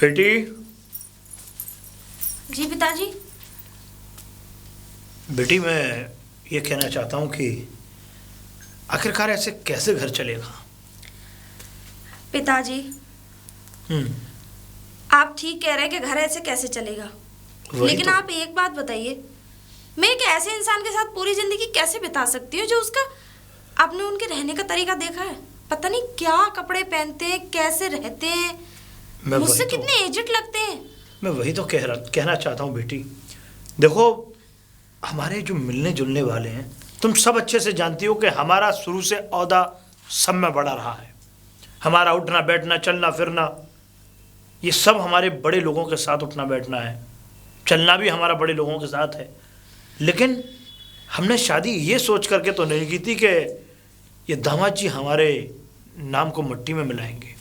बेटी। जी पिताजी। बेटी मैं ये कहना चाहता हूँ कि आखिरकार ऐसे कैसे घर चलेगा। पिताजी आप ठीक कह रहे हैं कि घर ऐसे कैसे चलेगा, लेकिन तो। आप एक बात बताइए, मैं एक ऐसे इंसान के साथ पूरी जिंदगी कैसे बिता सकती हूँ जो उसका आपने उनके रहने का तरीका देखा है, पता नहीं क्या कपड़े पहनते हैं, कैसे रहते हैं, मुझसे कितने एजेड लगते हैं। मैं वही तो कहना चाहता हूँ बेटी। देखो हमारे जो मिलने जुलने वाले हैं, तुम सब अच्छे से जानती हो कि हमारा शुरू से औहदा सब में बड़ा रहा है। हमारा उठना बैठना चलना फिरना ये सब हमारे बड़े लोगों के साथ उठना बैठना है, चलना भी हमारा बड़े लोगों के साथ है। लेकिन हमने शादी ये सोच करके तो नहीं की थी कि ये दामाद जी हमारे नाम को मिट्टी में मिलाएंगे।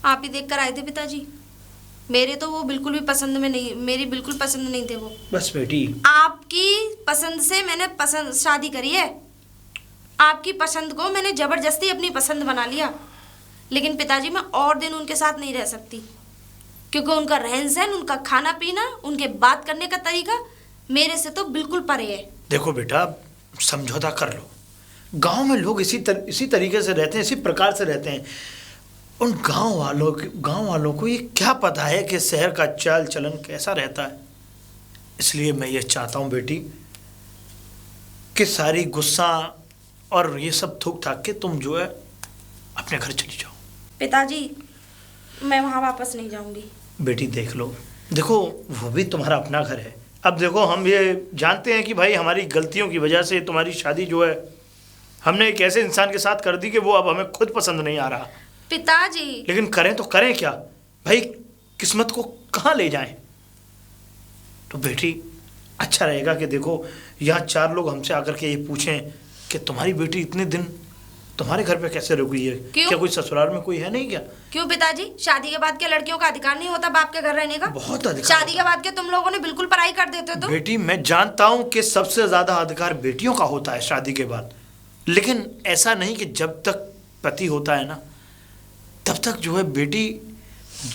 आप ही देख कर आए थे पिताजी, मेरे तो वो बिल्कुल भी पसंद में नहीं, मेरी बिल्कुल पसंद नहीं थे वो। बस बेटी आपकी पसंद से मैंने शादी करी है, आपकी पसंद को मैंने जबरदस्ती अपनी पसंद बना लिया। लेकिन पिताजी मैं और दिन उनके साथ नहीं रह सकती, क्योंकि उनका रहन सहन, उनका खाना पीना, उनके बात करने का तरीका मेरे से तो बिल्कुल परे है। देखो बेटा समझौता कर लो, गांव में लोग इसी तरीके से रहते हैं, इसी प्रकार से रहते हैं। उन गांव वालों को ये क्या पता है कि शहर का चाल चलन कैसा रहता है। इसलिए मैं ये चाहता हूँ बेटी कि सारी गुस्सा और ये सब थूक थाक के तुम जो है अपने घर चली जाओ। पिताजी मैं वहाँ वापस नहीं जाऊंगी। बेटी देख लो, देखो वो भी तुम्हारा अपना घर है। अब देखो हम ये जानते हैं कि भाई हमारी गलतियों की वजह से तुम्हारी शादी जो है हमने एक ऐसे इंसान के साथ कर दी कि वो अब हमें खुद पसंद नहीं आ रहा। पिताजी लेकिन करें तो करें क्या भाई, किस्मत को कहाँ ले जाएं। तो बेटी अच्छा रहेगा कि देखो यहाँ 4 लोग हमसे आकर के ये पूछें कि तुम्हारी बेटी इतने दिन तुम्हारे घर पे कैसे रुकी है। क्या कोई ससुराल में कोई है नहीं क्या? क्यों पिताजी, शादी के बाद क्या लड़कियों का अधिकार नहीं होता बाप के घर रहने का? बहुत अधिकार। शादी के बाद क्या तुम लोगों ने बिल्कुल पढ़ाई कर देते तो? बेटी मैं जानता हूँ कि सबसे ज्यादा अधिकार बेटियों का होता है शादी के बाद, लेकिन ऐसा नहीं कि जब तक पति होता है ना तब तक जो है बेटी,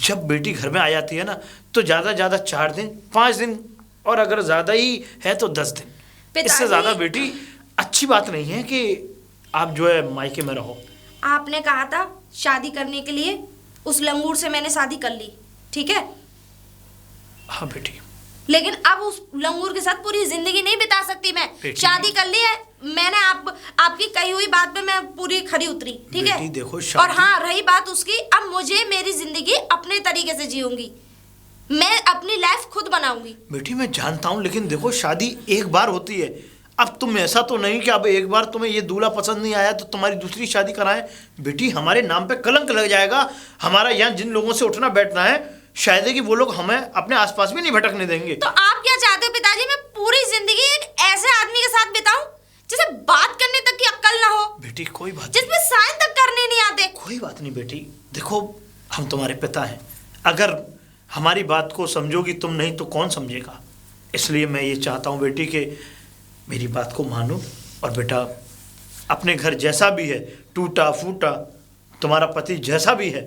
जब बेटी घर में आ जाती है ना तो ज़्यादा 4 दिन 5 दिन, और अगर ज़्यादा ही है तो 10 दिन। इससे ज़्यादा बेटी अच्छी बात नहीं है कि आप जो है मायके में रहो। आपने कहा था शादी करने के लिए, उस लंगूर से मैंने शादी कर ली, ठीक है? हाँ बेटी। लेकिन अब उस लंगूर के साथ पूरी जिंदगी नहीं बिता सकती मैं। शादी कर ली है मैंने, आपकी कही हुई बात पे मैं पूरी खरी उतरी, ठीक है? देखो और हाँ रही बात उसकी, अब मुझे मेरी जिंदगी अपने तरीके से जीऊंगी, मैं अपनी लाइफ खुद बनाऊंगी। बेटी मैं जानता हूँ, लेकिन देखो शादी एक बार होती है। अब तुम ऐसा तो नहीं कि अब एक बार तुम्हें ये दूल्हा पसंद नहीं आया तो तुम्हारी दूसरी शादी कराएं। बेटी हमारे नाम पे कलंक लग जाएगा। हमारा यहाँ जिन लोगों से उठना बैठना है शायद है कि वो लोग हमें अपने आसपास भी नहीं भटकने देंगे। तो आप क्या चाहते हो पिताजी, मैं पूरी जिंदगी एक ऐसे आदमी के साथ बिताऊं जिसे बात करने तक की अक्ल ना हो? बेटी कोई बात, जिसमें साइन तक करने नहीं आते। कोई बात नहीं बेटी, देखो हम तुम्हारे पिता हैं, अगर हमारी बात को समझोगी तुम, नहीं तो कौन समझेगा। इसलिए मैं ये चाहता हूँ बेटी कि मेरी बात को मानो, और बेटा अपने घर जैसा भी है, टूटा फूटा तुम्हारा पति जैसा भी है,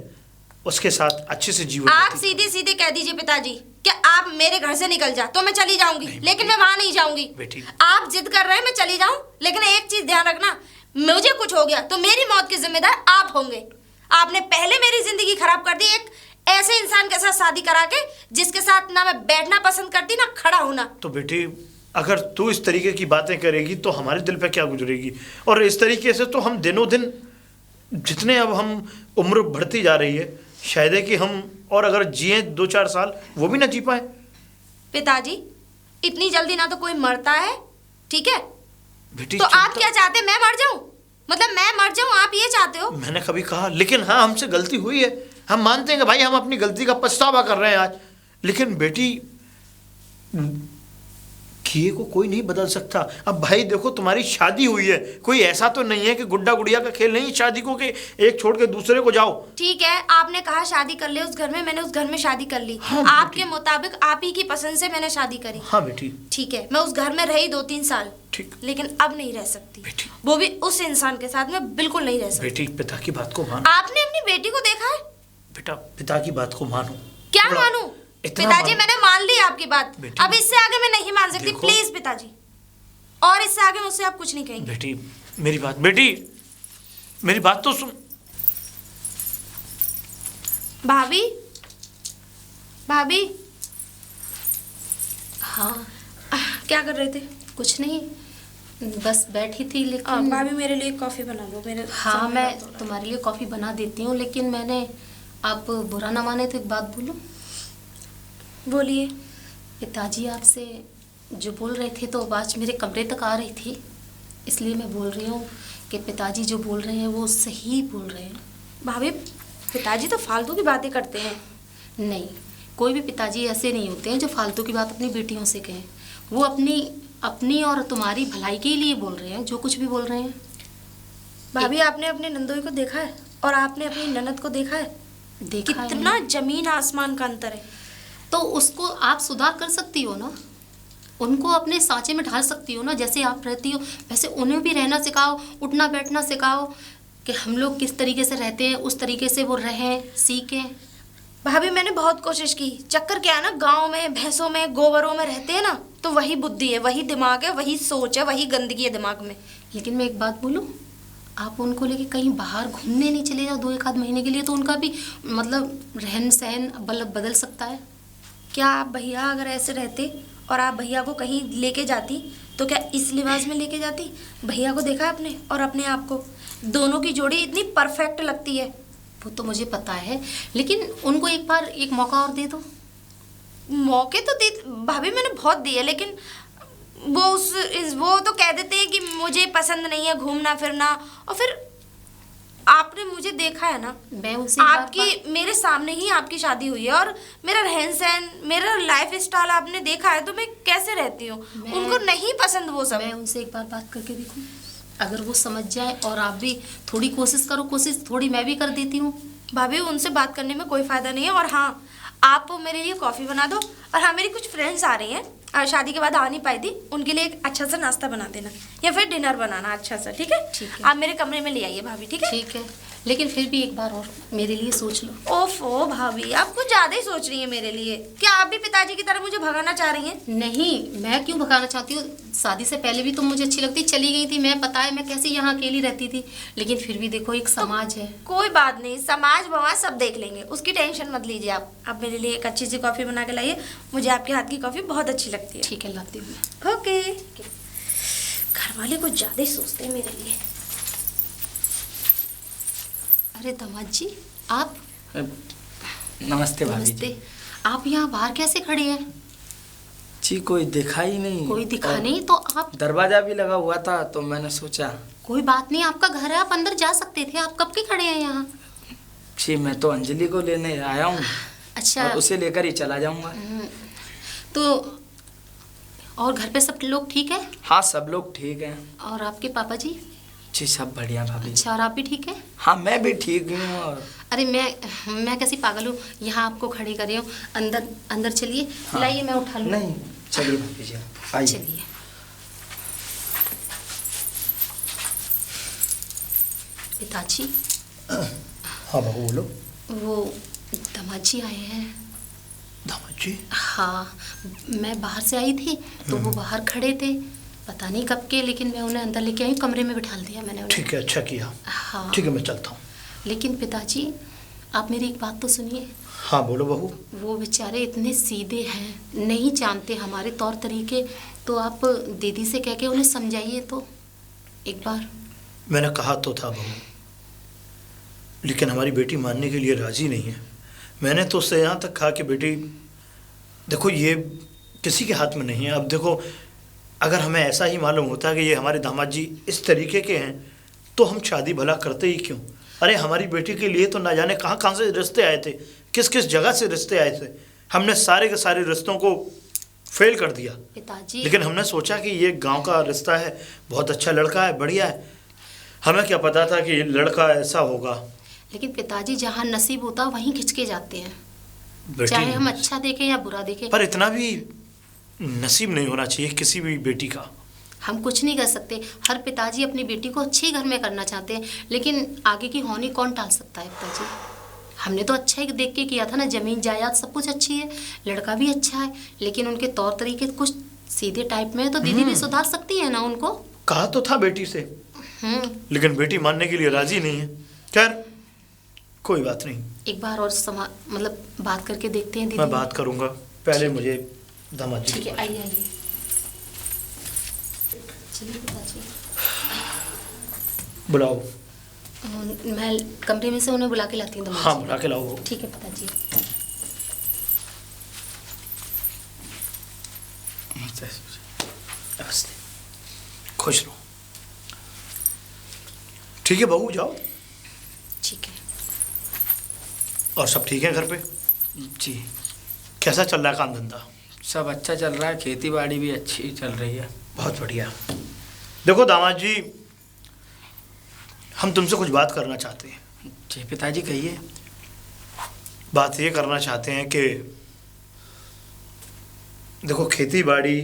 उसके साथ अच्छे से जीवन। आप सीधे सीधे कह दीजिए पिताजी कि आप मेरे घर से निकल जा तो मैं चली जाऊंगी, लेकिन मैं वहां नहीं जाऊंगी। बेटी आप जिद कर रहे हैं मैं चली जाऊं, लेकिन एक चीज ध्यान रखना, मुझे कुछ हो गया तो मेरी मौत की जिम्मेदार आप होंगे। आपने पहले मेरी जिंदगी खराब कर दी एक ऐसे इंसान के साथ शादी करा के, जिसके साथ ना मैं बैठना पसंद करती ना खड़ा होना। तो बेटी अगर तू इस तरीके की बातें करेगी तो हमारे दिल पे क्या गुजरेगी। और इस तरीके से तो हम दिनों दिन, जितने अब हम उम्र बढ़ती जा रही है, शायद है कि हम और अगर जिए 2-4 साल वो भी ना जी पाए। पिताजी इतनी जल्दी ना तो कोई मरता है, ठीक है? बेटी तो आप क्या चाहते, मैं मर जाऊं? मतलब मैं मर जाऊं, आप ये चाहते हो? मैंने कभी कहा, लेकिन हाँ हमसे गलती हुई है, हम मानते हैं कि भाई हम अपनी गलती का पछतावा कर रहे हैं आज। लेकिन बेटी किए को कोई नहीं बदल सकता। अब भाई देखो तुम्हारी शादी हुई है, कोई ऐसा तो नहीं है कि गुड्डा गुड़िया का खेल नहीं शादी को कि एक छोड़ के दूसरे को जाओ। ठीक है आपने कहा शादी कर ले उस घर में, मैंने उस घर में शादी कर ली। हाँ, आपके मुताबिक आप ही की पसंद से मैंने शादी करी। हाँ बेटी ठीक है, मैं उस घर में रही 2-3 साल, ठीक, लेकिन अब नहीं रह सकती बेटी। वो भी उस इंसान के साथ मैं बिल्कुल नहीं रह सकती। बेटी पिता की बात को मान। आपने अपनी बेटी को देखा है? बेटा पिता की बात को मानो, क्या थोड़ा- मानूं? इतना पिताजी मान- मैंने मान ली आपकी बात, बेटी, अब इससे आगे मैं नहीं मान सकती। देखो- प्लीज पिताजी, और इससे आगे मुझसे आप कुछ नहीं कहेंगे। बेटी मेरी बात तो सुन। भाभी, भाभी हाँ, क्या कर रहे थे? कुछ नहीं, बस बैठी थी। लेकिन भाभी मेरे लिए कॉफी बना लो। मेरे हाँ, सर में मैं दर्द हो रहा है। तुम्हारे लिए कॉफ़ी बना देती हूँ, लेकिन मैंने, आप बुरा ना माने तो एक बात बोलूँ। बोलिए। पिताजी आपसे जो बोल रहे थे तो आवाज़ मेरे कमरे तक आ रही थी, इसलिए मैं बोल रही हूँ कि पिताजी जो बोल रहे हैं वो सही बोल रहे हैं। भाभी, पिताजी तो फालतू की बातें करते हैं। नहीं, कोई भी पिताजी ऐसे नहीं होते हैं जो फालतू की बात अपनी बेटियों से कहें। वो अपनी और तुम्हारी भलाई के लिए बोल रहे हैं, जो कुछ भी बोल रहे हैं। भाभी, आपने अपने नंदोई को देखा है और आपने अपनी ननद को देखा है? देखा है कितना जमीन आसमान का अंतर है। तो उसको आप सुधार कर सकती हो ना, उनको अपने सांचे में ढाल सकती हो ना। जैसे आप रहती हो वैसे उन्हें भी रहना सिखाओ, उठना बैठना सिखाओ, कि हम लोग किस तरीके से रहते हैं उस तरीके से वो रहें, सीखें। भाभी, मैंने बहुत कोशिश की। चक्कर क्या है ना, गांव में भैंसों में गोबरों में रहते हैं ना, तो वही बुद्धि है, वही दिमाग है, वही सोच है, वही गंदगी है दिमाग में। लेकिन मैं एक बात बोलूँ, आप उनको लेके कहीं बाहर घूमने नहीं चले जाओ 2-1 महीने के लिए, तो उनका भी मतलब रहन सहन बदल सकता है। क्या आप भैया अगर ऐसे रहते और आप भैया को कहीं लेके जाती तो क्या इस लिबास में लेके जाती? भैया को देखा है आपने और अपने आप को, दोनों की जोड़ी इतनी परफेक्ट लगती है। वो तो मुझे पता है, लेकिन उनको एक बार एक मौका और दे दो। मौके तो दे भाभी, मैंने बहुत दिए, लेकिन वो तो कह देते हैं कि मुझे पसंद नहीं है घूमना फिरना। और फिर आपने मुझे देखा है ना, मैं उनसे आपकी मेरे सामने ही आपकी शादी हुई है और मेरा रहन सहन, मेरा लाइफ स्टाइल आपने देखा है, तो मैं कैसे रहती हूँ। उनको नहीं पसंद वो सब। मैं उनसे एक बार बात करके देखूं, अगर वो समझ जाए और आप भी थोड़ी कोशिश करो, कोशिश थोड़ी मैं भी कर देती हूँ। भाभी, उनसे बात करने में कोई फायदा नहीं है। और हाँ, आप मेरे लिए कॉफ़ी बना दो। और हाँ, मेरी कुछ फ्रेंड्स आ रही हैं, शादी के बाद आ नहीं पाई थी, उनके लिए एक अच्छा सा नाश्ता बना देना या फिर डिनर बनाना अच्छा सा। ठीक है? ठीक है। आप मेरे कमरे में ले आइए भाभी। ठीक है? ठीक है, लेकिन फिर भी एक बार और मेरे लिए सोच लो। ओफो भाभी, आप कुछ ज़्यादा ही सोच रही हैं मेरे लिए। क्या आप भी पिताजी की तरह मुझे भगाना चाह रही हैं? नहीं, मैं क्यों भगाना चाहती हूँ। शादी से पहले भी तुम मुझे अच्छी लगती, चली गई थी, मैं पता है मैं कैसे यहाँ अकेली रहती थी, लेकिन फिर भी देखो एक समाज है। कोई बात नहीं, समाज बवाज सब देख लेंगे, उसकी टेंशन मत लीजिए आप मेरे लिए एक अच्छी सी कॉफ़ी बना के लाइए। मुझे आपके हाथ की कॉफ़ी बहुत अच्छी लगती है। ठीक है, लाती हूँ मैं। ओके। घर वाले कुछ ज़्यादा ही सोचते हैं मेरे लिए। अरे दामाद जी, आप? नमस्ते भाभी जी। नमस्ते। आप यहाँ बाहर कैसे खड़े हैं? जी कोई दिखा ही नहीं। कोई दिखा और नहीं तो आप? दरवाजा भी लगा हुआ था तो मैंने सोचा। कोई बात नहीं, आपका घर है, आप अंदर जा सकते थे, आप कब के खड़े हैं यहाँ? जी मैं तो अंजलि को लेने आया हूँ अच्छा। और उसे लेकर ही चला जाऊंगा। तो और घर पे सब लोग ठीक है? हाँ सब लोग ठीक हैं। और आपके पापा जी? जी सब बढ़िया भाभी जी। अच्छा, और आप भी ठीक है? हाँ मैं भी ठीक हूँ। और अरे मैं कैसी पागल हूँ, यहाँ आपको खड़ी कर रही हूँ। अंदर चलिए। हाँ। लाइए, मैं उठा लूँ। नहीं चलिए भाभी जी आइए। चलिए। पिताजी, हाँ बहू बोलो। वो दामाद जी आए हैं। दामाद जी? हाँ, मैं बाहर से आई थी तो वो बाहर खड़े थे, पता नहीं कब के, लेकिन मैं उन्हें अंदर लेके आई, कमरे में बिठा दिया मैंने उन्हें। ठीक है, अच्छा किया। हाँ। ठीक है, मैं चलता हूँ। लेकिन पिताजी, आप मेरी एक बात तो सुनिए। हाँ बोलो बहू। वो बेचारे इतने सीधे हैं, नहीं जानते हमारे तौर तरीके, तो आप दीदी से कह के उन्हें समझाइए तो एक बार। मैंने कहा तो था बहू, लेकिन हमारी बेटी मानने के लिए राज़ी नहीं है। मैंने तो उससे यहाँ तक कहा कि बेटी देखो, ये किसी के हाथ में नहीं है। अब देखो, अगर हमें ऐसा ही मालूम होता कि ये हमारे दामाद जी इस तरीके के हैं तो हम शादी भला करते ही क्यों। अरे हमारी बेटी के लिए तो ना जाने कहाँ कहाँ से रिश्ते आए थे, किस किस जगह से रिश्ते आए थे। हमने सारे के सारे रिश्तों को फेल कर दिया। पिताजी, लेकिन हमने सोचा कि ये गांव का रिश्ता है, बहुत अच्छा लड़का है, बढ़िया है। हमें क्या पता था कि लड़का ऐसा होगा। लेकिन पिताजी, जहाँ नसीब होता वहीं खिंच के जाते हैं, बेटी, चाहे हम अच्छा देखें या बुरा देखें। पर इतना भी नसीब नहीं होना चाहिए किसी भी बेटी का। हम कुछ नहीं कर सकते। हर पिताजी अपनी बेटी को अच्छे घर में करना चाहते हैं, लेकिन आगे की होनी कौन टाल सकता है पिताजी। हमने तो अच्छा ही देख के किया था ना, जमीन जायदाद सब कुछ अच्छी है, लड़का भी अच्छा है, लेकिन उनके तौर तरीके कुछ सीधे टाइप में है, तो दीदी भी सुधार सकती है ना उनको। कहा तो था बेटी से, लेकिन बेटी मानने के लिए राजी नहीं है। खैर कोई बात नहीं, एक बार और मतलब बात करके देखते हैं दीदी। मैं बात करूंगा, पहले मुझे दामाद जी ठीक है, आइए आइए, चलिए पिताजी। बुलाओ। मैं कमरे में से उन्हें बुला के लाती हूँ दामाद हाँ जी। बुला के लाओ। ठीक है पिताजी। नमस्ते, खुश रहो। ठीक है बहू, जाओ। ठीक है। और सब ठीक है घर पे? जी कैसा चल रहा है काम धंधा? सब अच्छा चल रहा है, खेती बाड़ी भी अच्छी चल रही है। बहुत बढ़िया। देखो दामाद जी, हम तुमसे कुछ बात करना चाहते हैं। जी पिताजी कहिए। बात ये करना चाहते हैं कि देखो खेती बाड़ी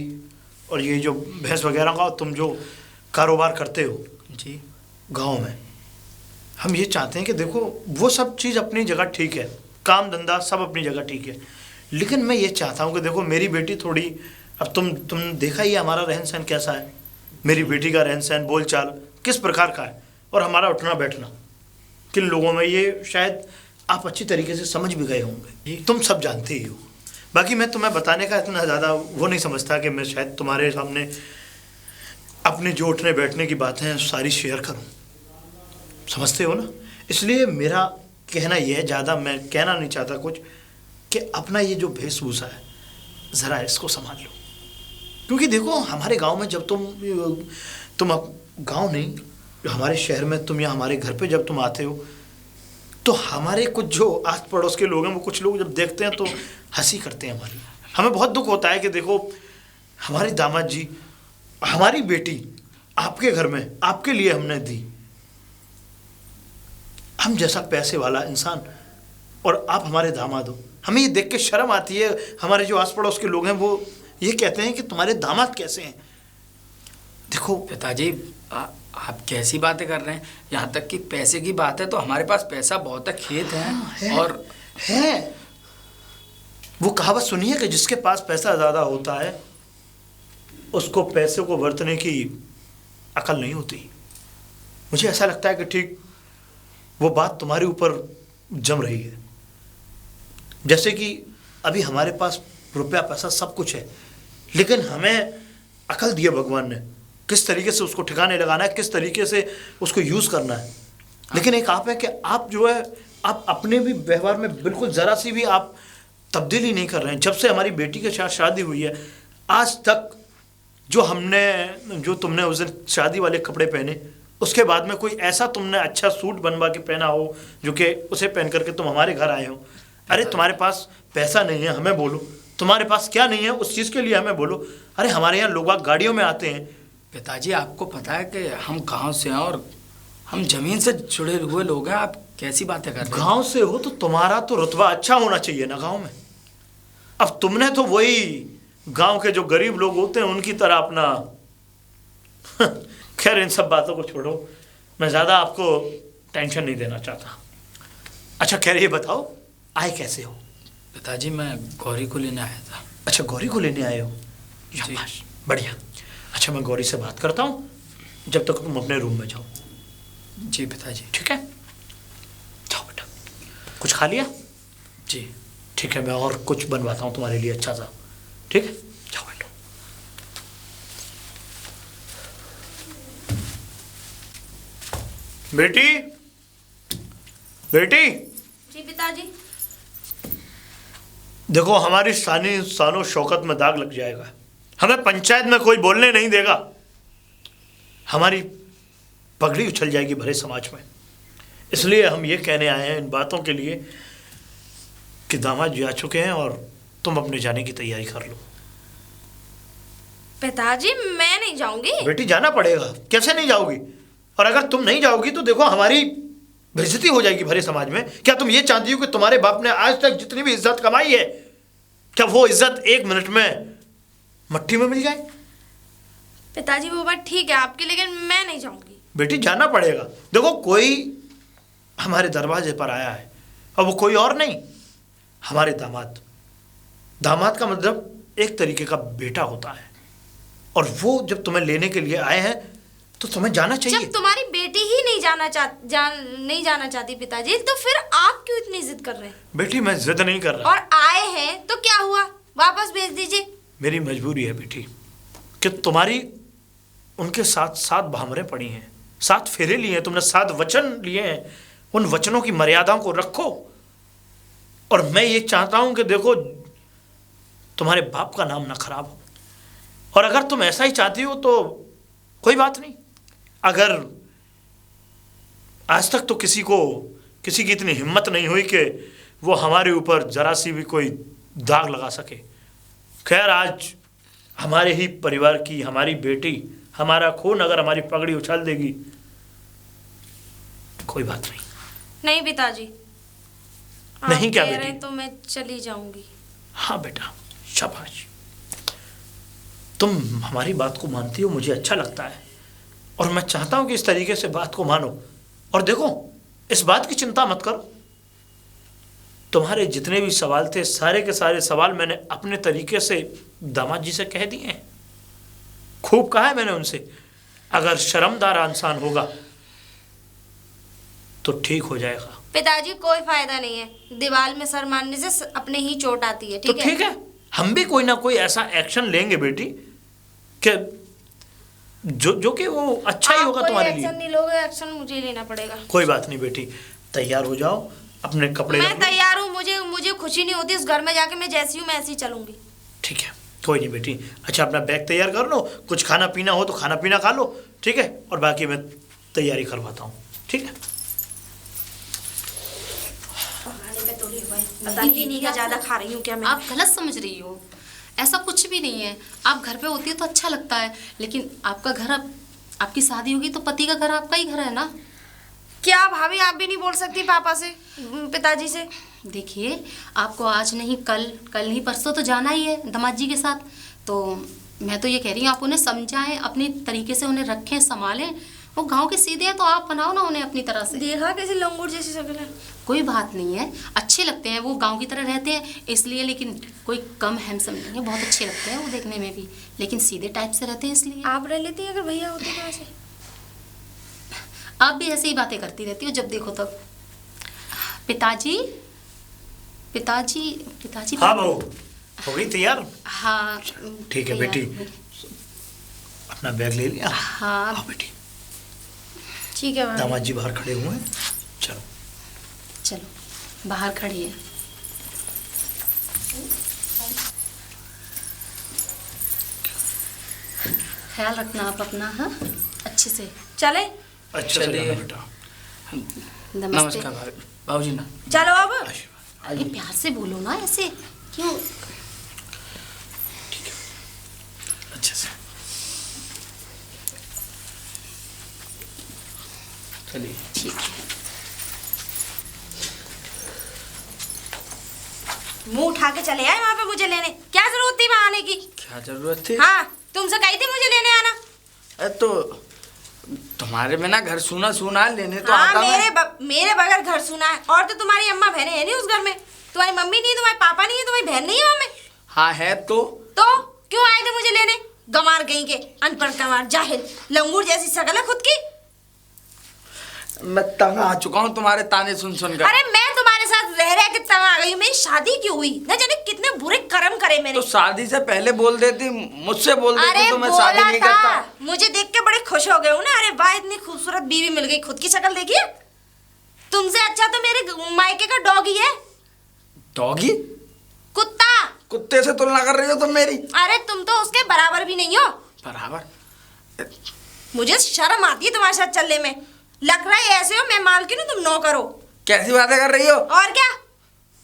और ये जो भैंस वगैरह का तुम जो कारोबार करते हो जी गांव में, हम ये चाहते हैं कि देखो वो सब चीज़ अपनी जगह ठीक है, काम धंधा सब अपनी जगह ठीक है, लेकिन मैं ये चाहता हूँ कि देखो मेरी बेटी थोड़ी, अब तुम देखा ही है हमारा रहन सहन कैसा है, मेरी बेटी का रहन सहन बोल चाल किस प्रकार का है, और हमारा उठना बैठना किन लोगों में, ये शायद आप अच्छी तरीके से समझ भी गए होंगे, तुम सब जानते ही हो। बाकी मैं तुम्हें बताने का इतना ज़्यादा वो नहीं समझता कि मैं शायद तुम्हारे सामने अपने जो उठने बैठने की बातें हैं सारी शेयर करूं, समझते हो ना। इसलिए मेरा कहना यह है, ज़्यादा मैं कहना नहीं चाहता कुछ, कि अपना ये जो वेशभूषा है ज़रा इसको संभाल लो, क्योंकि देखो हमारे गांव में जब तुम अब गांव नहीं, हमारे शहर में तुम या हमारे घर पे जब तुम आते हो तो हमारे कुछ जो आस पड़ोस के लोग हैं वो कुछ लोग जब देखते हैं तो हंसी करते हैं हमारी। हमें बहुत दुख होता है कि देखो हमारी दामाद जी, हमारी बेटी आपके घर में आपके लिए हमने दी, हम जैसा पैसे वाला इंसान, और आप हमारे दामाद हो। हमें ये देख के शर्म आती है, हमारे जो आस पड़ोस के लोग हैं वो ये कहते हैं कि तुम्हारे दामाद कैसे हैं। देखो पिताजी आप कैसी बातें कर रहे हैं, यहाँ तक कि पैसे की बात है तो हमारे पास पैसा बहुत है, खेत है और है वो कहावत सुनिए कि जिसके पास पैसा ज़्यादा होता है उसको पैसे को बरतने की अकल नहीं होती। मुझे ऐसा लगता है कि ठीक वो बात तुम्हारे ऊपर जम रही है। जैसे कि अभी हमारे पास रुपया पैसा सब कुछ है, लेकिन हमें अकल दिया भगवान ने किस तरीके से उसको ठिकाने लगाना है, किस तरीके से उसको यूज़ करना है। लेकिन एक आप है कि आप जो है आप अपने भी व्यवहार में बिल्कुल ज़रा सी भी आप तब्दीली नहीं कर रहे हैं। जब से हमारी बेटी के साथ शादी हुई है आज तक जो तुमने उस दिन शादी वाले कपड़े पहने, उसके बाद में कोई ऐसा तुमने अच्छा सूट बनवा के पहना हो जो कि उसे पहन करके तुम हमारे घर आए हो। अरे तुम्हारे पास पैसा नहीं है हमें बोलो, तुम्हारे पास क्या नहीं है उस चीज़ के लिए हमें बोलो। अरे हमारे यहाँ लोग गाड़ियों में आते हैं। पिताजी आपको पता है कि हम गांव से हैं और हम जमीन से जुड़े हुए लोग हैं, आप कैसी बातें कर रहे हैं। गांव से हो तो तुम्हारा तो रुतबा अच्छा होना चाहिए ना गांव में। अब तुमने तो वही गांव के जो गरीब लोग होते हैं उनकी तरह अपना खैर इन सब बातों को छोड़ो, मैं ज़्यादा आपको टेंशन नहीं देना चाहता। अच्छा खैर ये बताओ आए कैसे हो? पिताजी मैं गौरी को लेने आया था। अच्छा गौरी को लेने आए हो, शाबाश बढ़िया। अच्छा मैं गौरी से बात करता हूँ जब तक तुम अपने रूम में जाओ। जी पिताजी। ठीक है जाओ बेटा। कुछ खा लिया? जी ठीक है, मैं और कुछ बनवाता हूँ तुम्हारे लिए अच्छा सा। ठीक है जाओ बेटा। बेटी बेटी जी पिताजी। देखो हमारी शानो शौकत में दाग लग जाएगा, हमें पंचायत में कोई बोलने नहीं देगा, हमारी पगड़ी उछल जाएगी भरे समाज में। इसलिए हम ये कहने आए हैं इन बातों के लिए कि दामाद जी आ चुके हैं और तुम अपने जाने की तैयारी कर लो। पिताजी मैं नहीं जाऊंगी। बेटी जाना पड़ेगा, कैसे नहीं जाओगी? और अगर तुम नहीं जाओगी तो देखो हमारी बेइज्जती हो जाएगी भरे समाज में। क्या तुम ये चाहती हो कि तुम्हारे बाप ने आज तक जितनी भी इज्जत कमाई है क्या वो इज्जत एक मिनट में मट्टी में मिल जाए? पिताजी वो बात ठीक है आपकी, लेकिन मैं नहीं जाऊंगी। बेटी जाना पड़ेगा। देखो कोई हमारे दरवाजे पर आया है और वो कोई और नहीं, हमारे दामाद। दामाद का मतलब एक तरीके का बेटा होता है, और वो जब तुम्हें लेने के लिए आए हैं तो तुम्हें जाना चाहिए। जब तुम्हारी बेटी ही नहीं नहीं जाना चाहती पिताजी, तो फिर आप क्यों इतनी जिद कर रहे हैं? बेटी मैं जिद नहीं कर रहा, और आए हैं तो क्या हुआ, वापस भेज दीजिए। मेरी मजबूरी है बेटी कि तुम्हारी उनके साथ 7 भामरें पड़ी हैं, 7 फेरे लिए हैं तुमने, 7 वचन लिए हैं। उन वचनों की मर्यादाओं को रखो। और मैं ये चाहता हूं कि देखो तुम्हारे बाप का नाम ना खराब हो। और अगर तुम ऐसा ही चाहती हो तो कोई बात नहीं। अगर आज तक तो किसी की इतनी हिम्मत नहीं हुई कि वो हमारे ऊपर जरा सी भी कोई दाग लगा सके। खैर, आज हमारे ही परिवार की हमारी बेटी, हमारा खून अगर हमारी पगड़ी उछाल देगी, कोई बात नहीं। नहीं पिताजी, नहीं क्या कह रहे बेटी? हैं तो मैं चली जाऊंगी। हाँ बेटा, शाबाश, तुम हमारी बात को मानती हो, मुझे अच्छा लगता है। और मैं चाहता हूं कि इस तरीके से बात को मानो। और देखो, इस बात की चिंता मत करो, तुम्हारे जितने भी सवाल थे, सारे के सारे सवाल मैंने अपने तरीके से दामाद जी से कह दिए हैं। खूब कहा है मैंने उनसे। अगर शर्मदार इंसान होगा तो ठीक हो जाएगा। पिताजी कोई फायदा नहीं है, दीवार में सर मारने से अपने ही चोट आती है। तो ठीक है, हम भी कोई ना कोई ऐसा एक्शन लेंगे बेटी कि जो कि वो अच्छा ही होगा तुम्हारे लिए। एक्शन नहीं लोगे, एक्शन मुझे ही लेना पड़ेगा। कोई बात नहीं बेटी, तैयार हो जाओ, अपने कपड़े मैं तैयार हूँ। मुझे खुशी नहीं होती उस घर में जाके, मैं जैसी हूँ मैं ऐसी चलूंगी। ठीक है, कोई नहीं बेटी। अच्छा, अपना बैग तैयार कर लो, कुछ खाना पीना हो तो खाना पीना खा लो, ठीक है? और बाकी मैं तैयारी करवाता हूँ, ठीक है? पता नहीं क्या ज्यादा खा रही हूँ क्या मैं? आप गलत समझ रही हो, ऐसा कुछ भी नहीं है। आप घर पे होती है तो अच्छा लगता है, लेकिन आपका घर, अब आपकी शादी होगी तो पति का घर आपका ही घर है ना। क्या भाभी, आप भी नहीं बोल सकती पापा से, पिताजी से? देखिए, आपको आज नहीं कल नहीं परसों तो जाना ही है दामाद जी के साथ। तो मैं तो ये कह रही हूँ, आप उन्हें समझाएं, अपनी तरीके से उन्हें रखें, संभालें। वो गांव के सीधे हैं तो आप बनाओ ना उन्हें अपनी तरह से। देखा कैसे लंगूर जैसी शक्ल है। कोई बात नहीं है, अच्छे लगते हैं वो, गांव की तरह रहते हैं इसलिए, लेकिन कोई कम हैंडसम नहीं है, बहुत अच्छे लगते हैं वो देखने में भी, लेकिन सीधे टाइप से रहते हैं इसलिए। आप रह लेती अगर भैया होते तो ऐसे? आप भी ऐसे ही बातें करती रहती हो जब देखो तब। पिताजी पिताजी पिताजी। हाँ बहू, हो गई तैयार? हाँ ठीक है तैयार बेटी, हो गई। अपना बैग ले लिया? हाँ हाँ बेटी, ठीक है भाभी। दामाद जी बाहर खड़े हुए हैं, चलो चलो बाहर खड़ी है। ख्याल रखना आप अपना, हाँ अच्छे से। चले? अच्छा से चलिए। जाना बेटा। नमस्ते। नमस्कार बाबूजी ना। चलो अब। अरे प्यार से बोलो ना, ऐसे क्यों? अच्छे से चलिए। ठीक है। मुंह उठा के चले आए वहाँ पे मुझे लेने, क्या जरूरत थी वहाँ आने की? क्या जरूरत थी? हाँ, तुमसे कही थी मुझे लेने आना। अरे तो तुम्हारे में ना घर सुना सुना है, लेने तो हाँ, आता मैं। मेरे बगैर घर सुना है। और तो तुम्हारी अम्मा बहनें है नहीं उस घर में, तुम्हारी मम्मी नहीं, तुम्हारे पापा नहीं है, तुम्हारी बहन नहीं है वहाँ में। हाँ है तो क्यों आए थे मुझे लेने? गंवार कहीं के, अनपढ़ गंवार, जाहिल, लंगूर जैसी शकल है खुद की। मैं तंग आ चुका हूँ तुम्हारे ताने सुन कर। अरे मैं तुम्हारे साथ रह रह के तंग आ गई हूँ। मेरी शादी क्यों हुई? न जाने कितने बुरे कर्म करे मैंने। तो शादी से पहले बोल देती, मुझसे बोल देती तो मैं शादी नहीं करता। मुझे देख के बड़े खुश हो गए हूँ ना। अरे वाह, इतनी खूबसूरत बीवी मिल गई, खुद की शक्ल देखिए। तुमसे अच्छा तो मेरे मायके का डॉगी है। डॉगी? कुत्ता। कुत्ते से तुलना कर रही हो तुम मेरी? अरे तुम तो उसके बराबर भी नहीं हो। बराबर? मुझे शर्म आती है तुम्हारे साथ चलने में। लग रहा है ऐसे हो मैं मालकिन हूँ, तुम नौकर हो। कैसी बातें कर रही हो? और क्या?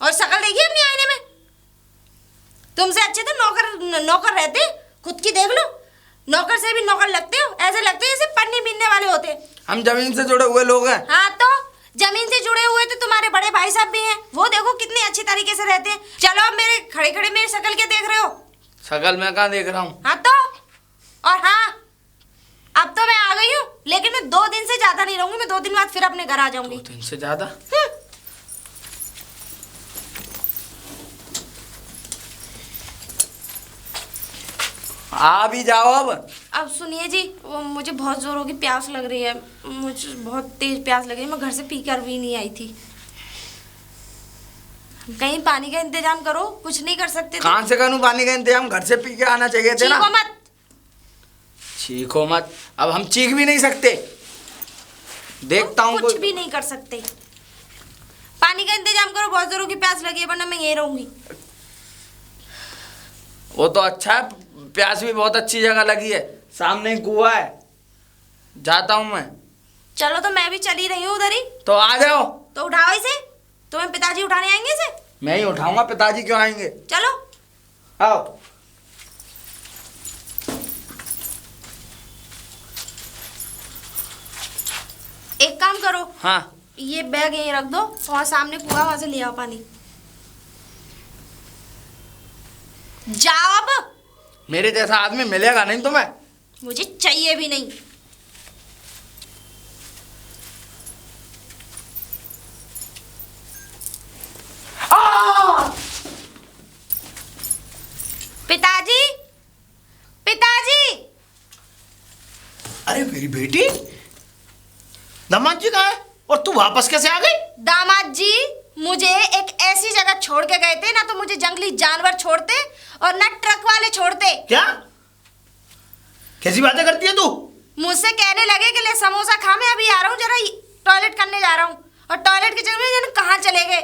और शक्ल देखिए अपनी आईने में। तुमसे अच्छे तो नौकर रहते। खुद की देख लो, नौकर से भी नौकर लगते हो। ऐसे लगते हो जैसे पन्नी बीनने वाले होते। हम जमीन से जुड़े हुए लोग हैं। हाँ तो जमीन से जुड़े हुए तो तुम्हारे बड़े भाई साहब भी हैं, वो देखो कितने अच्छी तरीके से रहते हैं। चलो अब मेरे खड़े खड़े मेरी शक्ल क्या देख रहे हो? शक्ल मैं कहाँ देख रहा हूँ? हाँ तो, और हाँ, अब तो मैं आ गई हूँ, लेकिन मैं 2 दिन से ज्यादा नहीं रहूंगी। मैं 2 दिन बाद फिर अपने घर आ जाऊंगी। 2 दिन से ज्यादा? आ भी जाओ अब। अब सुनिए जी, वो मुझे बहुत जोरों की प्यास लग रही है, मुझे बहुत तेज प्यास लग रही है, मैं घर से पी कर भी नहीं आई थी। कहीं पानी का इंतजाम करो, कुछ नहीं कर सकते तो? कहाँ से करूँ पानी का इंतजाम? घर से पी के आना चाहिए थे ना। चीखो मत। चीखो मत, अब हम चीख भी नहीं सकते। देखता हूँ कुछ भी नहीं कर सकते। पानी का इंतजाम करो, बहुत जोरों की प्यास लगी है, वरना मैं यहीं रहूंगी। वो तो अच्छा है, प्यास भी बहुत अच्छी जगह लगी है, सामने ही कुआं है, जाता हूँ मैं। चलो तो मैं भी चली रही हूँ उधर ही। तो आ जाओ। तो उठाओ इसे, तुम्हें पिताजी उठाने आएंगे इसे? मैं ही उठाऊंगा, पिताजी क्यों आएंगे? चलो। आओ। एक काम करो, हाँ। ये बैग यहीं रख दो, वहां सामने कुआं, वहां से ले आओ पानी। जाओ अब। मेरे जैसा आदमी मिलेगा नहीं तुम्हें। मुझे चाहिए भी नहीं। पिताजी, पिताजी। अरे मेरी बेटी, दामाद जी कहाँ है और तू वापस कैसे आ गई? दामाद जी मुझे एक ऐसी जगह छोड़ के गए थे, ना तो मुझे जंगली जानवर छोड़ते और ना ट्रक वाले छोड़ते। क्या कैसी बातें करती है तू? मुझसे कहने लगे कि ले समोसा खा, मैं अभी आ रहा हूँ, जरा टॉयलेट करने जा रहा हूँ। और टॉयलेट की जगह में जाने कहाँ चले गए।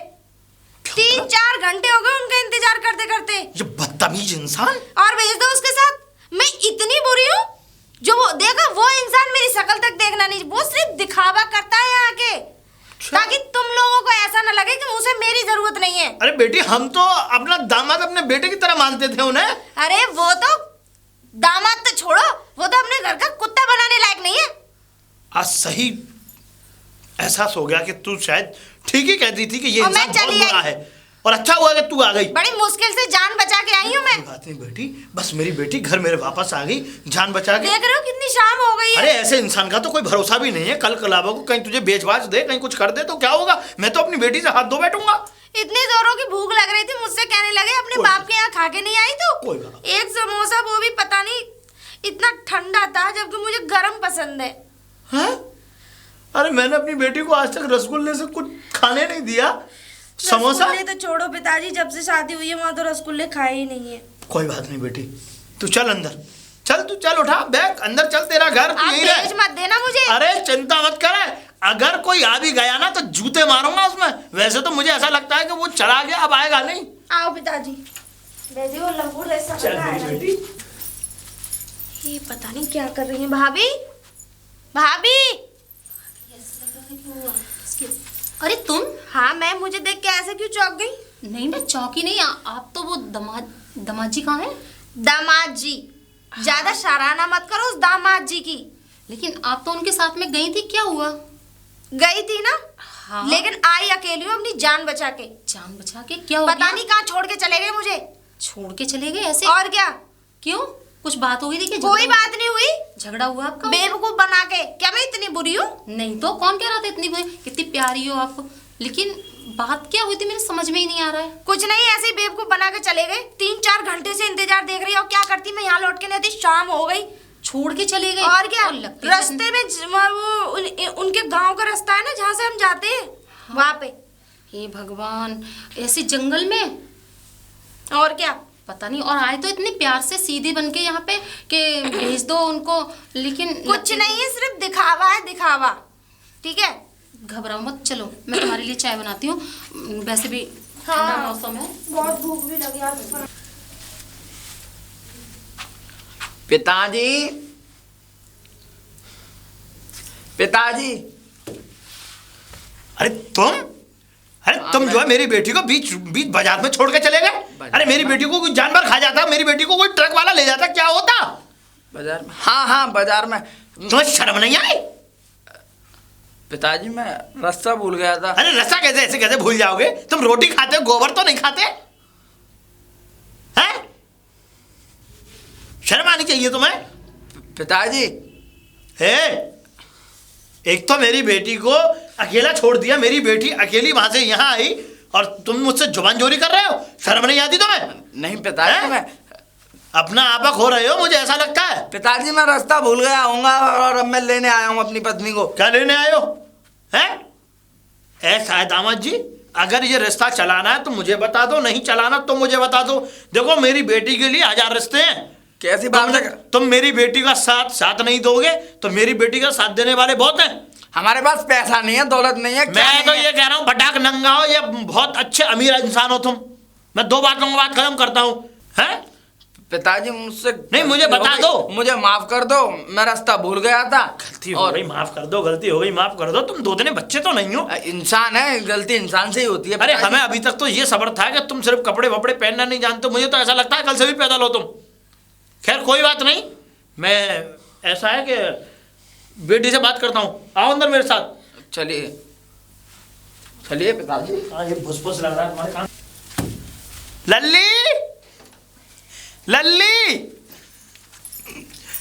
3-4 घंटे हो गए उनका इंतजार करते करते। ये बदतमीज इंसान। और भेज दो उसके साथ। मैं इतनी बुरी हूँ, जो वो देखा वो इंसान मेरी शक्ल तक देखना नहीं, वो सिर्फ दिखावा करता है यहाँ के, ताकि तुम लोगों को ऐसा ना लगे कि उसे मेरी जरूरत नहीं है। अरे बेटी, हम तो अपना दामाद अपने बेटे की तरह मानते थे उन्हें। अरे वो तो दामाद तो छोड़ो, वो तो अपने घर का कुत्ता बनाने लायक नहीं है। आज सही एहसास हो गया कि तू शायद ठीक ही कहती थी कि ये और मैं इंसान बहुत चली बुरा आई। है, और अच्छा हुआ कि तू आ गई। बड़ी मुश्किल से जान बचा के आई हूँ मैं। कोई बात नहीं बेटी, बस मेरी बेटी घर मेरे वापस आ गई, जान बचा के। देख रहे हो कितनी शाम हो गई है। अरे ऐसे इंसान का तो कोई भरोसा भी नहीं है, कल कलाबा को कहीं तुझे बेचवाच दे, कहीं कुछ कर दे तो क्या होगा? मैं तो अपनी बेटी से हाथ धो बैठूंगा। इतनी जोरों की भूख लग रही थी, मुझसे कहने लगे अपने कोई बाप के यहाँ खा के नहीं आई तो। कोई बात एक समोसा, वो भी पता नहीं इतना ठंडा था, जबकि मुझे गर्म पसंद है। हाँ? अरे मैंने अपनी बेटी को आज तक रसगुल्ले से कुछ खाने नहीं दिया। समोसा रसगुल्ले तो छोड़ो पिताजी, जब से शादी हुई है वहां तो रसगुल्ले खाए ही नहीं है। कोई बात नहीं बेटी, तू चल अंदर, चल तू चल, उठा बैग, अंदर चल, तेरा घर तू आप यहीं भेज रह। मत देना मुझे। अरे चिंता मत कर, अगर कोई आ भी गया ना तो जूते मारूंगा उसमें। वैसे तो मुझे ऐसा लगता है कि वो चला गया, अब आएगा नहीं। आओ पिताजी, भेजिए वो लंगूर जैसा चल लगा मेरी है। बेटी। ये पता नहीं क्या कर रही है भाभी। भाभी। अरे तुम? हाँ मैं, मुझे देख के ऐसे क्यों चौंक गई? नहीं मैं चौकी नहीं, आप तो वो दामाद जी कहाँ है? दामाद जी, ज्यादा सराहना मत करो उस दामाद जी की। लेकिन आप तो उनके साथ में गई थी, क्या हुआ? गई थी ना, हाँ। लेकिन आई अकेली हूँ अपनी जान बचा के। जान बचा के क्या हो पता गया? नहीं कहाँ छोड़ के चले गए मुझे। छोड़ के चले गए ऐसे? और क्या? क्यों, कुछ बात हो गई थी क्या? कोई बात नहीं हुई। झगड़ा हुआ आपका? बेवकूफ बना के। क्या मैं इतनी बुरी हूँ? नहीं तो कौन कह रहा था इतनी बुरी, कितनी प्यारी हो आप। लेकिन बात क्या हुई थी मेरे समझ में ही नहीं आ रहा है। कुछ नहीं, ऐसे ही बेवकूफ बना के चले गए। 3-4 घंटे से इंतजार देख रही हो, क्या करती मैं यहाँ लौट के नहीं आती, शाम हो गई। छोड़ के चले गए? और क्या? लगती रास्ते में वो उनके गांव का रास्ता है ना, जहाँ से हम जाते हैं, वहां पे। हे भगवान, ऐसे जंगल में? और क्या? पता नहीं, और आए तो इतनी प्यार से सीधी बन के यहाँ पे कि भेज दो उनको, लेकिन कुछ नहीं है, सिर्फ दिखावा है, दिखावा। ठीक है, घबराओ मत, चलो मैं तुम्हारे लिए चाय बनाती हूँ। वैसे भी हाँ। ठंडा मौसम है। बहुत भूख भी लगी आज। पिताजी, पिताजी। अरे तुम जो है मेरी बेटी को बीच बीच बाजार में छोड़ के चले गए। अरे मेरी बेटी को कोई जानवर खा जाता, मेरी बेटी को कोई ट्रक वाला ले जाता, क्या होता? बाजार में? हाँ हाँ बाजार में। तुम्हें शर्म नहीं आई? पिताजी मैं रास्ता भूल गया था। अरे रास्ता कैसे ऐसे कैसे भूल जाओगे? तुम रोटी खाते हो, गोबर तो नहीं खाते हैं? शर्म आनी चाहिए तुम्हें। पिताजी। एक तो मेरी बेटी को अकेला छोड़ दिया, मेरी बेटी अकेली वहां से यहाँ आई और तुम मुझसे जुबान जोरी कर रहे हो। शर्म नहीं आती तुम्हें? नहीं पिताजी, हैं? मैं अपना आपा खो रहे हो, मुझे ऐसा लगता है। पिताजी मैं रास्ता भूल गया हूँगा और अब मैं लेने आया हूँ अपनी पत्नी को। क्या लेने आए हो? हैं? ऐसा है दामाद जी, अगर ये रिश्ता चलाना है तो मुझे बता दो, नहीं चलाना तो मुझे बता दो। देखो मेरी बेटी के लिए 1000 रिश्ते हैं। कैसी बात है? तुम मेरी बेटी का साथ नहीं दोगे तो मेरी बेटी का साथ देने वाले बहुत हैं। हमारे पास पैसा नहीं है, दौलत नहीं है। मैं तो ये कह रहा हूँ भटाक नंगा हो, ये बहुत अच्छे अमीर इंसान हो तुम। मैं 2 बातों में बात खत्म करता हूँ। हैं? पिताजी मुझसे नहीं, मुझे बता दो। मुझे माफ कर दो, मैं रास्ता भूल गया था। गलती हो गई, माफ कर दो। गलती हो गई, माफ कर दो। तुम 2 दिन बच्चे तो नहीं हो। इंसान है, गलती इंसान से ही होती है। अरे हमें अभी तक तो ये सब्र था कि तुम सिर्फ कपड़े वपड़े पहनना नहीं जानते। मुझे तो ऐसा लगता है कल से भी पैदा लो तुम। खैर कोई बात नहीं, मैं ऐसा है कि बेटी से बात करता हूँ। आओ अंदर मेरे साथ। चलिए चलिए पिताजी। हाँ, ये फुसफुस लग रहा है तुम्हारे कान। लल्ली, लल्ली।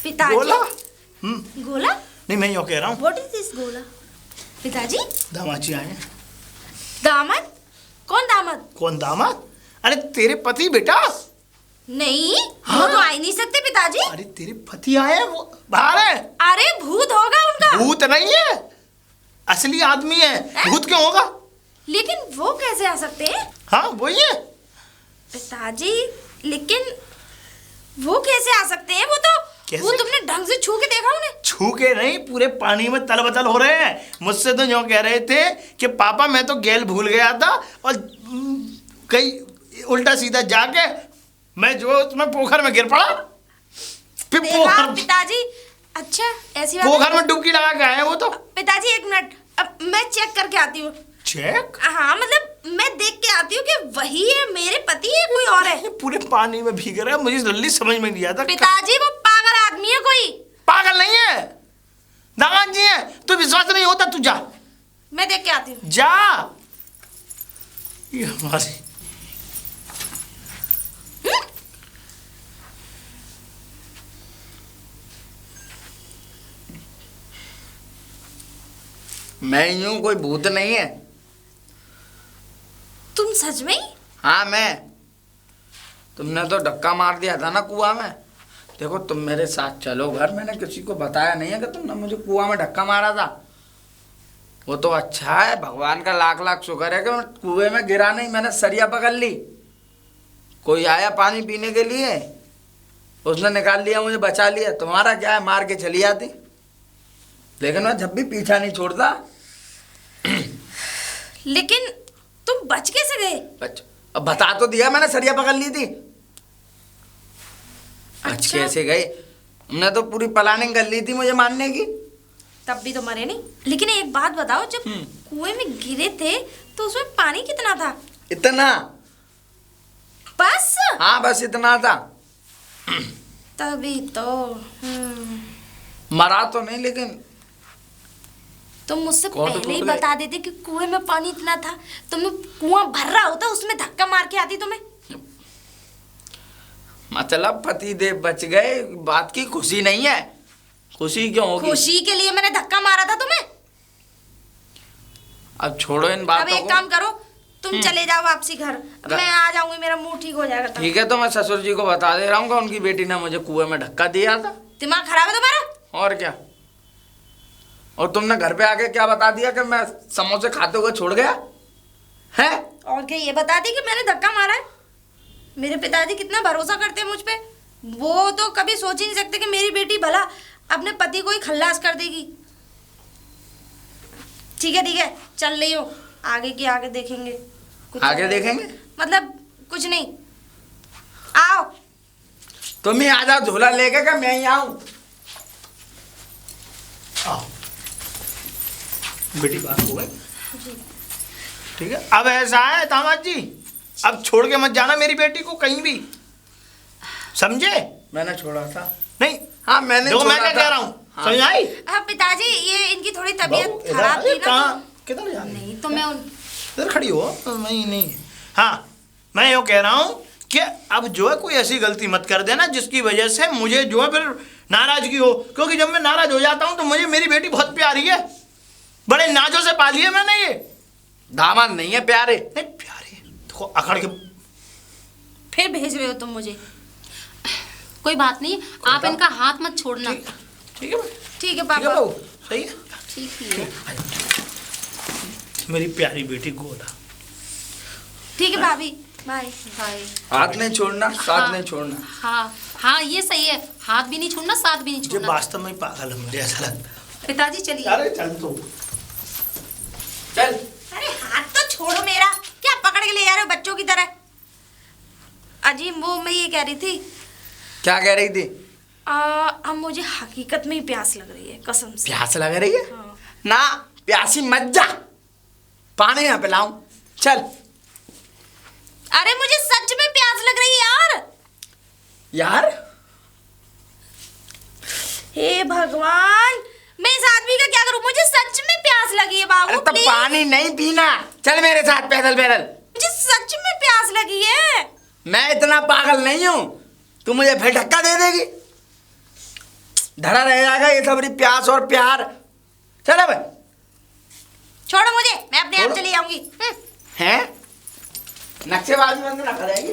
पिताजी। गोला? गोला? नहीं, मैं यूँ कह रहा हूँ। व्हाट इज दिस गोला? पिताजी? दामाद जी आए हैं। दामाद? कौन दामाद? कौन दामाद? अरे तेरे पति बेटा। नहीं, हाँ? वो तो आ ही नहीं सकते पिताजी। अरे तेरे पति आए हैं, वो बाहर है। अरे भूत होगा उनका। भूत नहीं है, असली आदमी है। भूत क्यों होगा? लेकिन वो कैसे आ सकते हैं? हाँ वही है पिताजी, लेकिन वो कैसे आ सकते हैं? वो कैसे? तुमने ढंग से छू के देखा उन्हें? छू के नहीं, पूरे पानी में तलबतल हो रहे हैं। मुझसे तो यूँ कह रहे थे कि पापा मैं तो गेल भूल गया था और कहीं उल्टा सीधा जाके मैं जो उसमें पोखर में गिर पड़ा। फिर देखा पिताजी? अच्छा ऐसी बात है? पोखर में डुबकी लगा के आए वो तो। पिताजी 1 मिनट, अब मैं चेक करके आती हूँ। चेक? हाँ मतलब मैं देख के आती हूँ कि वही है, मेरे पति है कोई और है? पूरे पानी में भीग रहा है। मुझे जल्दी समझ में नहीं आता। पिताजी वो पागल आदमी है कोई। पागल नहीं है, दामाद जी है। तू विश्वास नहीं होता तू जा। मैं देख के आती हूँ। जा। ये हमारी मैं ही हूँ, कोई भूत नहीं है। तुम सच में ही? हाँ मैं। तुमने तो धक्का मार दिया था ना कुआं में। देखो तुम मेरे साथ चलो घर। मैंने किसी को बताया नहीं है कि तुमने मुझे कुआं में धक्का मारा था। वो तो अच्छा है, भगवान का लाख लाख शुक्र है कि मैं कुएं में गिरा नहीं। मैंने सरिया पकड़ ली। कोई आया पानी पीने के लिए, उसने निकाल लिया, मुझे बचा लिया। तुम्हारा क्या है, मार के चली जाती। लेकिन मैं जब भी पीछा नहीं छोड़ता। लेकिन तुम बच कैसे गए? अब बता तो दिया, मैंने सरिया पकड़ ली थी। बच अच्छा। कैसे गए? हमने तो पूरी प्लानिंग कर ली थी मुझे मारने की। तब भी तो मरे नहीं। लेकिन एक बात बताओ, जब कुएं में गिरे थे तो उसमें पानी कितना था? इतना। बस? हाँ बस इतना था। तभी तो मरा तो नहीं, लेकिन तुम मुझसे कौन तो पहले ही टूट गए? बता देते कि कुएं में पानी इतना था तो मैं कुआं भर रहा होता, उसमें धक्का मार के आती तुम्हें। मतलब पति देव बच गए, बात की खुशी नहीं है। खुशी क्यों होगी? खुशी के लिए मैंने धक्का मारा था तुम्हें। अब छोड़ो इन अब बातों एक को। काम करो, तुम चले जाओ वापसी घर। अब मैं आ जाऊंगी, मेरा मुंह ठीक हो जाएगा तब। ठीक है, तो मैं ससुर जी को बता दे रहा हूँ कि उनकी बेटी ने मुझे कुएं में धक्का दिया था। दिमाग खराब है तुम्हारा? और क्या। और तुमने घर पे आके क्या बता दिया कि मैं समोसे खाते हुए छोड़ गया है? और क्या ये बता दी कि मैंने धक्का मारा है? मेरे पिताजी कितना भरोसा करते हैं मुझ पे। वो तो कभी सोच ही नहीं सकते कि मेरी बेटी भला अपने पति को ही खल्लास कर देगी। ठीक है, चल रही हूँ। आगे की आगे देखेंगे। कुछ आगे और- देखेंगे? मतलब कुछ नहीं। आओ। तुम ही आ जाओ झोला लेके, क्या मैं ही आऊं? आओ बेटी, बात हो गई। ठीक है, अब ऐसा है दामाद जी, अब छोड़ के मत जाना मेरी बेटी को कहीं भी, समझे? मैंने छोड़ा था। नहीं, हाँ मैंने देखो छोड़ा मैं क्या था। कह रहा हूँ, हाँ। समझ आई? हाँ पिताजी, ये इनकी थोड़ी तबीयत बहू, इधर खराब थी अरे ना। कहाँ, किधर जा रही? नहीं तो मैं इधर खड़ी हो। नहीं नहीं, हाँ मैं यूँ कह रहा हूँ कि अब जो है कोई ऐसी गलती मत कर देना जिसकी वजह से मुझे जो है फिर नाराजगी हो। क्योंकि जब मैं नाराज हो जाता हूँ तो मुझे मेरी बेटी बहुत प्यारी है, बड़े नाजों से पाली है मैंने। ये दामाद नहीं है प्यारे। नहीं प्यारे, देखो अकड़ के। फिर भेज रहे हो तुम मुझे? कोई बात नहीं, आप इनका हाथ मत छोड़ना। ठीक है भाई, ठीक है ठीक है पापा। बहू? सही है। ठीक ही है। मेरी प्यारी बेटी गोदा। ठीक है भाभी, बाय। बाय। हाथ नहीं छोड़ना, साथ हाँ। नहीं छोड़ना। हाँ हाँ, ये सही है, हाथ भी नहीं छोड़ना, साथ भी नहीं मुझे छोड़ना। वास्तव में ही पागल है, मुझे ऐसा लगता है। पिताजी चलिए। अरे चल तो। चल। अरे हाथ तो छोड़ो मेरा, क्या पकड़ के ले जा रहे हो बच्चों की तरह। अजी वो मैं ये कह रही थी, क्या कह रही थी? अब मुझे हकीकत में ही प्यास लग रही है कसम से। प्यास लग रही है? हाँ। ना प्यासी मत जा, पानी ना पिलाऊं। चल। अरे मुझे सच में प्यास लग रही है यार। यार हे भगवान, मैं इस आदमी का क्या करूं, मुझे सच में प्यास लगी है बाबू। अरे तो प्लीज। पानी नहीं पीना, चल मेरे साथ पैदल पैदल। मुझे सच में प्यास लगी है। मैं इतना पागल नहीं हूं, तू मुझे फिर धक्का दे देगी? धरा रह जाएगा ये सबरी प्यास और प्यार। चल अब। छोड़ो मुझे, मैं अपने आप छोड़ो। चली जाऊंगी। हैं? नक्शेबाजी बंद ना करेगी?